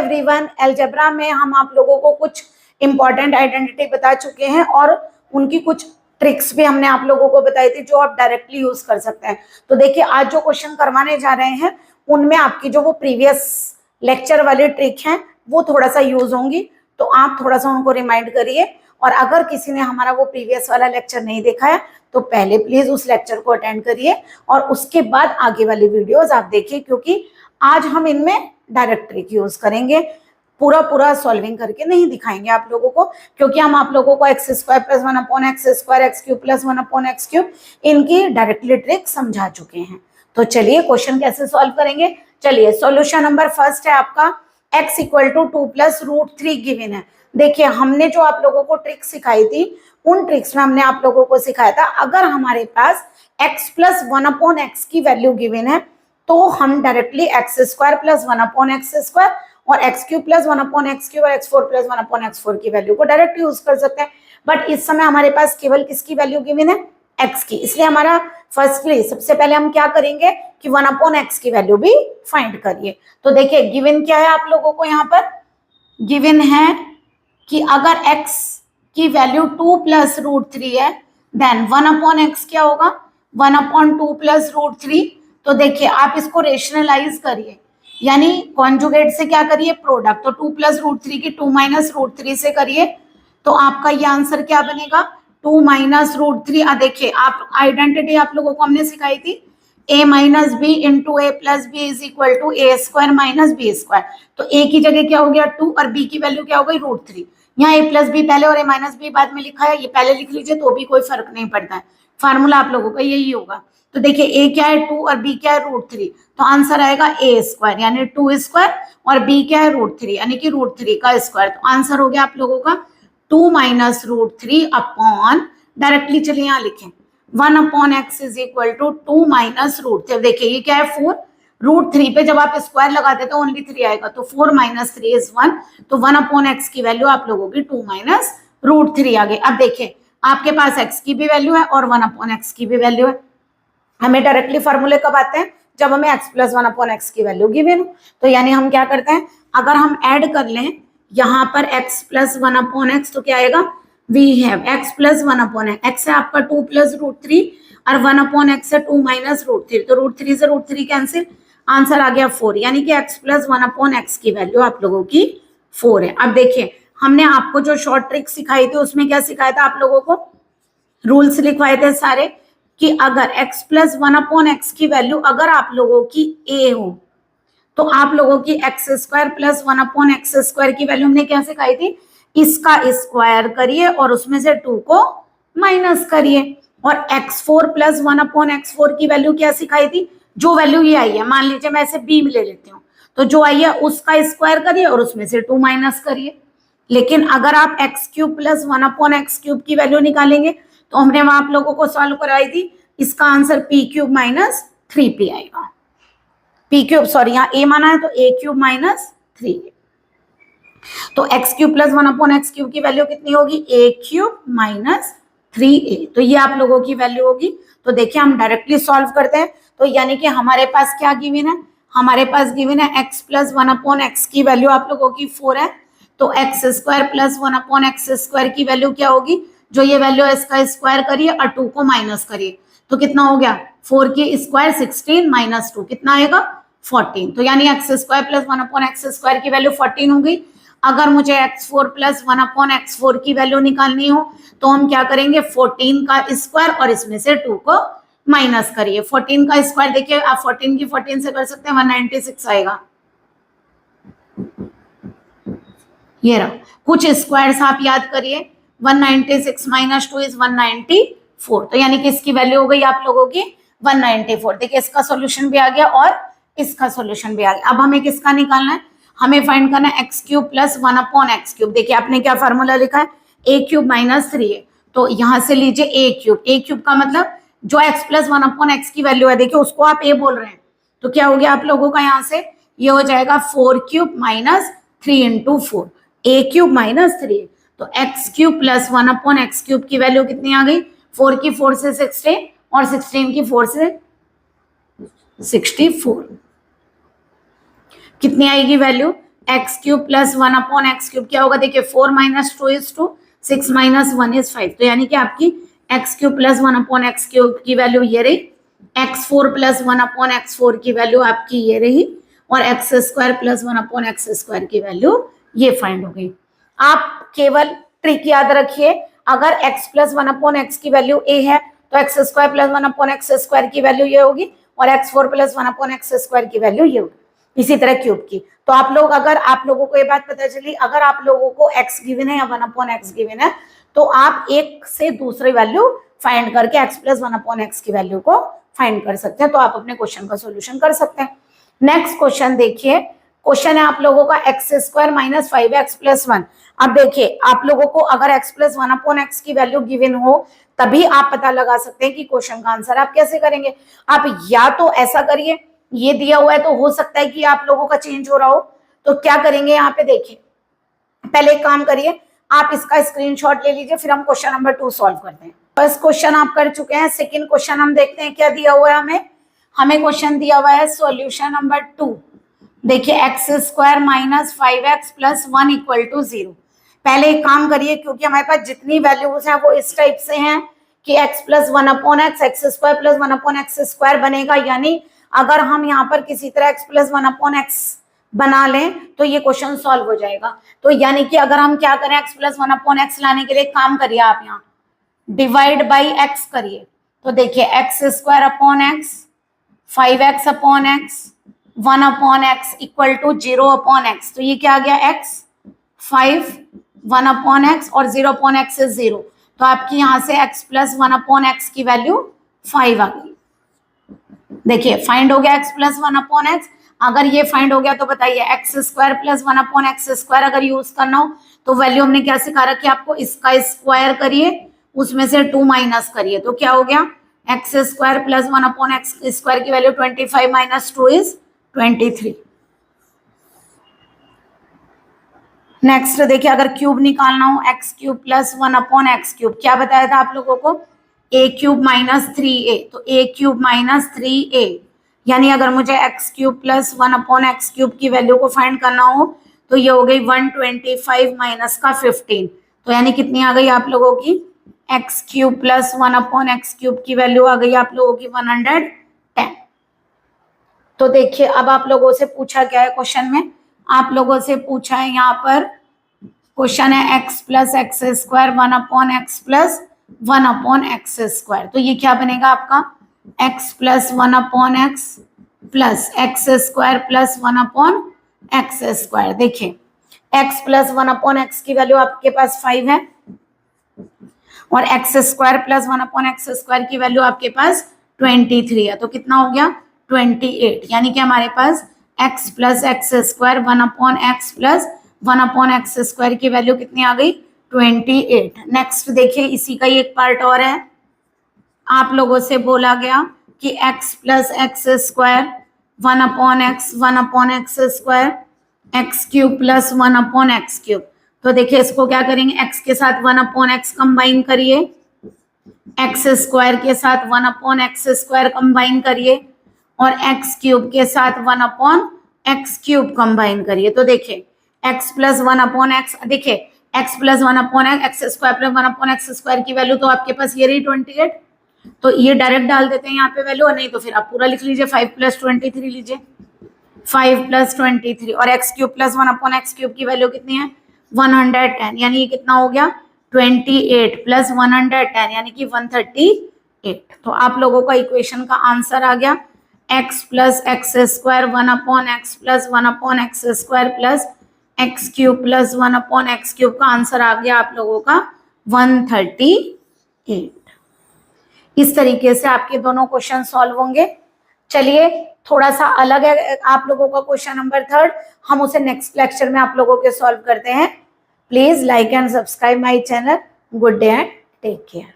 Everyone, algebra में हम आप लोगों को कुछ इंपॉर्टेंट आइडेंटिटी बता चुके हैं और उनकी कुछ ट्रिक्स भी हमने आप लोगों को बताई थी जो आप डायरेक्टली यूज कर सकते हैं। तो देखिए आज जो क्वेश्चन करवाने जा रहे हैं उनमें आपकी जो वो प्रीवियस लेक्चर वाली ट्रिक है वो थोड़ा सा यूज होंगी, तो आप थोड़ा सा उनको रिमाइंड करिए। और अगर किसी ने हमारा वो प्रीवियस वाला लेक्चर नहीं देखा है तो पहले प्लीज उस लेक्चर को अटेंड करिए और उसके बाद आगे वाली वीडियोस आप देखिए, क्योंकि आज हम इनमें डायरेक्ट ट्रिक यूज करेंगे, पूरा सॉल्विंग करके नहीं दिखाएंगे आप लोगों को, क्योंकि हम आप लोगों को x square plus 1/x² x cube plus 1/x³ इनकी डायरेक्टली ट्रिक समझा चुके हैं। तो चलिए क्वेश्चन कैसे सॉल्व करेंगे। चलिए सॉल्यूशन नंबर फर्स्ट है आपका x = 2 + √3 गिवन है। देखिए हमने जो आप लोगों को ट्रिक सिखाई थी उन ट्रिक्स में हमने आप लोगों को सिखाया था अगर हमारे पास x + 1/x की वैल्यू गिवन है तो हम डायरेक्टली x² + 1/x² और x³ + 1/x³ और x4 + 1/x4 की वैल्यू को डायरेक्ट यूज कर सकते हैं। बट इस समय हमारे पास केवल किसकी वैल्यू गिवन है, x की, इसलिए हमारा फर्स्टली सबसे पहले हम क्या करेंगे कि 1/x की वैल्यू भी फाइंड करिए। तो देखिए गिवन क्या है आप लोगों को, यहाँ पर गिवन है कि अगर x की वैल्यू 2 + √3 है देन 1/x क्या होगा 1/2 + √3। तो देखिए आप इसको रेशनलाइज करिए, यानी कॉन्जुगेट से क्या करिए प्रोडक्ट, तो 2 + √3 की 2 - √3 से करिए तो आपका ये आंसर क्या बनेगा 2 - √3। देखिए आप आइडेंटिटी आप लोगों को हमने सिखाई थी a - b × a + b = a² - b²। तो a की जगह क्या हो गया 2 और b की वैल्यू क्या हो गई √3। यहाँ a + b पहले और a - b बाद में लिखा है, ये पहले लिख लीजिए तो भी कोई फर्क नहीं पड़ता है, फार्मूला आप लोगों का यही होगा। तो देखिए a क्या है 2 और b क्या है √3, तो आंसर आएगा a² यानी 2² और b क्या है √3 यानी कि √3 का स्क्वायर। तो आंसर हो गया आप लोगों का 2 - √3 अपॉन, डायरेक्टली चलिए यहाँ लिखें 1/x = 2 - √3। देखिए ये क्या है 4, √3 पे जब आप स्क्वायर लगाते तो ओनली 3 आएगा, तो 4 - 3 = 1, तो 1/x की वैल्यू आप लोगों की 2 - √3 आ गई। अब देखिए आपके पास x की भी वैल्यू है और 1/x की भी वैल्यू है। हमें डायरेक्टली फॉर्मूले कब आते हैं जब हमें x + 1/x की वैल्यू गिवन हो। तो यानी हम क्या करते हैं अगर हम ऐड कर लें यहाँ पर x + 1/x तो क्या आएगा we have x + 1/x, x है आपका 2 + √3 और 1/x है 2 - √3, तो √3 से √3 कैंसिल, आंसर आ गया 4, यानी कि x + 1/x की वैल्यू आप लोगों की 4 है। अब देखिए हमने आपको जो शॉर्ट ट्रिक सिखाई थी उसमें क्या सिखाया था आप लोगों को, रूल्स लिखवाए थे सारे कि अगर x + 1/x की वैल्यू अगर आप लोगों की a हो तो आप लोगों की x² + 1/x² की वैल्यू हमने क्या सिखाई थी, इसका स्क्वायर करिए और उसमें से 2 को माइनस करिए। और x4 + 1/x4 की वैल्यू क्या सिखाई थी, जो वैल्यू ये आई है, मान लीजिए मैं इसे b में ले लेती हूँ, तो जो आई है उसका स्क्वायर करिए और उसमें से 2 माइनस करिए। लेकिन अगर आप x³ + 1/x³ की वैल्यू निकालेंगे तो हमने वहां आप लोगों को सॉल्व कराई थी, इसका आंसर p³ - 3p आएगा। p³ सॉरी यहाँ a माना है तो a³ - 3, तो x³ + 1/x³ की वैल्यू कितनी होगी a³ - 3a, तो ये आप लोगों की वैल्यू होगी। तो देखिए हम डायरेक्टली सॉल्व करते हैं, तो यानी कि हमारे पास क्या गिवन है, हमारे पास गिवन है x + 1/x की वैल्यू आप लोगों की 4 है, तो x² + 1/x² की वैल्यू क्या होगी, जो ये वैल्यू है इसका स्क्वायर करिए और 2 को माइनस करिए, तो कितना हो गया 4 की स्क्वायर 16 - 2 कितना आएगा 14, तो यानी x² + 1/x² की वैल्यू 14 हो गई। अगर मुझे x4 + 1/x4 की वैल्यू निकालनी हो तो हम क्या करेंगे 14 का स्क्वायर और इसमें से 2 को माइनस करिए। 14 का स्क्वायर देखिए आप 14 की 14 से कर सकते हैं 196 आएगा, ये रहा। कुछ स्क्वायर्स आप याद करिए 196 - 2 = 194, तो यानी कि इसकी वैल्यू हो गई आप लोगों की 194। देखिए इसका सॉल्यूशन भी आ गया और इसका सॉल्यूशन भी आ गया। अब हमें किसका निकालना है, हमें फाइंड करना है x³ + 1/x³। देखिए आपने क्या फार्मूला लिखा है a³ - 3a, तो यहां से लीजिए a³ का मतलब जो x + 1/x की वैल्यू है देखिए उसको आप a बोल रहे हैं, तो क्या हो गया आप लोगों का यहाँ से ये हो जाएगा 4³ - 3 × 4 a³ - 3, तो x³ + 1/x³ की वैल्यू कितनी आ गई 4 की 4 से 16 और 16 की 4 से 64, कितनी आएगी value x cube plus 1 upon x cube क्या होगा, देखिए 4 माइनस 2 इज 2, 6 माइनस 1 इज 5, तो यानी कि आपकी x cube plus 1 upon x cube की वैल्यू ये रही, एक्स 4 प्लस 1 अपॉन एक्स 4 की वैल्यू आपकी ये रही, और x square plus 1 upon x square की वैल्यू ये फाइंड हो गई। आप केवल ट्रिक याद रखिए, अगर x प्लस 1 अपॉन एक्स की वैल्यू a है तो x square plus 1 upon x square की वैल्यू ये होगी, और x4 plus 1 upon x square की वैल्यू ये होगी। इसी तरह क्यूब की, तो आप लोग, अगर आप लोगों को ये बात पता चली, अगर आप लोगों को x गिवन है या 1 अपॉन एक्स गिवन है तो आप एक से दूसरी वैल्यू फाइंड करके x प्लस 1 अपॉन एक्स की वैल्यू को फाइंड कर सकते हैं, तो आप अपने क्वेश्चन का सोल्यूशन कर सकते हैं। नेक्स्ट क्वेश्चन देखिए, क्वेश्चन है आप लोगों का x square minus 5x plus 1। अब देखिए आप लोगों को अगर x प्लस 1 अपॉन एक्स की वैल्यू गिवन हो तभी आप पता लगा सकते हैं कि क्वेश्चन का आंसर आप कैसे करेंगे। आप या तो ऐसा करिए, ये दिया हुआ है तो हो सकता है कि आप लोगों का चेंज हो रहा हो, तो क्या करेंगे यहाँ पे देखिए, पहले एक काम करिए, आप इसका स्क्रीनशॉट ले लीजिए, फिर हम क्वेश्चन नंबर 2 सॉल्व करते हैं। फर्स्ट क्वेश्चन आप कर चुके हैं, सेकंड क्वेश्चन हम देखते हैं क्या दिया हुआ है हमें क्वेश्चन दिया हुआ है सॉल्यूशन नंबर 2। देखिए x square minus 5x plus 1 equal to 0। पहले एक काम करिए, क्योंकि हमारे पास जितनी वैल्यूज हैं वो इस टाइप से हैं कि x plus 1 upon x, x square plus 1 upon x square बनेगा, यानी अगर हम यहाँ पर किसी तरह x प्लस 1 अपॉन एक्स बना लें तो ये क्वेश्चन सॉल्व हो जाएगा। तो यानी कि अगर हम क्या करें, x प्लस 1 अपॉन एक्स लाने के लिए काम करिए, आप यहाँ डिवाइड बाई x करिए, तो देखिए x square upon x, 5x upon x, 1 upon x equal to 0 upon x, तो ये क्या आ गया x 5, 1 अपॉन एक्स और 0 अपॉन एक्स इज 0, तो आपकी यहाँ से x प्लस 1 अपॉन एक्स की वैल्यू 5 आ गई। देखिए फाइंड हो गया x प्लस 1 अपॉन एक्स। अगर ये फाइंड हो गया तो बताइए x square plus 1 upon x square अगर यूज करना हो तो वैल्यू हमने क्या सिखा रखी है आपको, इसका स्क्वायर करिए, उसमें से 2 माइनस करिए, तो क्या हो गया x square plus 1 upon x square की वैल्यू 25 माइनस 2 इज 23। नेक्स्ट देखिए, अगर क्यूब निकालना हो, x cube plus 1 upon x cube, क्या बताया था आप लोगों को, ए क्यूब माइनस 3a, तो ए क्यूब माइनस 3a, यानी अगर मुझे x cube plus 1 upon x cube की वैल्यू को फाइंड करना हो तो ये हो गई 125 माइनस का 15, तो यानी कितनी आ गई आप लोगों की, x cube plus 1 upon x cube की वैल्यू आ गई आप लोगों की 110। तो देखिए अब आप लोगों से पूछा क्या है क्वेश्चन में, आप लोगों से पूछा है यहाँ पर, क्वेश्चन है x plus x square 1 upon x plus 1 upon x square, तो ये क्या बनेगा आपका x plus 1 upon x plus x square plus 1 upon x square. देखिए x प्लस 1 अपॉन एक्स की वैल्यू आपके पास 5 है और x square plus 1 upon x square की वैल्यू आपके पास 23 है, तो कितना हो गया 28, यानी कि हमारे पास x plus x square 1 upon x plus 1 upon x square की वैल्यू कितनी आ गई 28। नेक्स्ट देखिए इसी का ही एक पार्ट और है, आप लोगों से बोला गया कि x plus x square 1 upon x, 1 upon x square, x cube plus 1 upon x cube, तो देखिए इसको क्या करेंगे, x के साथ 1 अपॉन एक्स कंबाइन करिए, एक्स स्क्वायर के साथ 1 अपॉन एक्स स्क्वायर कंबाइन करिए और एक्स क्यूब के साथ 1 अपॉन एक्स क्यूब कंबाइन करिए, तो देखिए x प्लस 1 अपॉन एक्स, देखिए x plus 1 upon x square plus 1 upon x square की वैल्यू तो आपके पास ये रही 28, तो ये डायरेक्ट डाल देते हैं यहाँ पे वैल्यू, नहीं तो फिर आप पूरा लिख लीजिए 5 प्लस 23 लीजिए, 5 प्लस 23 और x cube plus 1 upon x cube की वैल्यू कितनी है 110, यानी ये कितना हो गया 28 प्लस 110 यानी कि 138। तो आप लोगों का इक्वेशन का आंसर आ गया x plus x square 1 upon x plus 1 upon x square plus x cube plus 1 upon x cube का आंसर आ गया आप लोगों का 138। इस तरीके से आपके दोनों क्वेश्चन सॉल्व होंगे। चलिए थोड़ा सा अलग है आप लोगों का क्वेश्चन नंबर 3, हम उसे नेक्स्ट लेक्चर में आप लोगों के सॉल्व करते हैं। Please like and subscribe my channel. Good day and take care.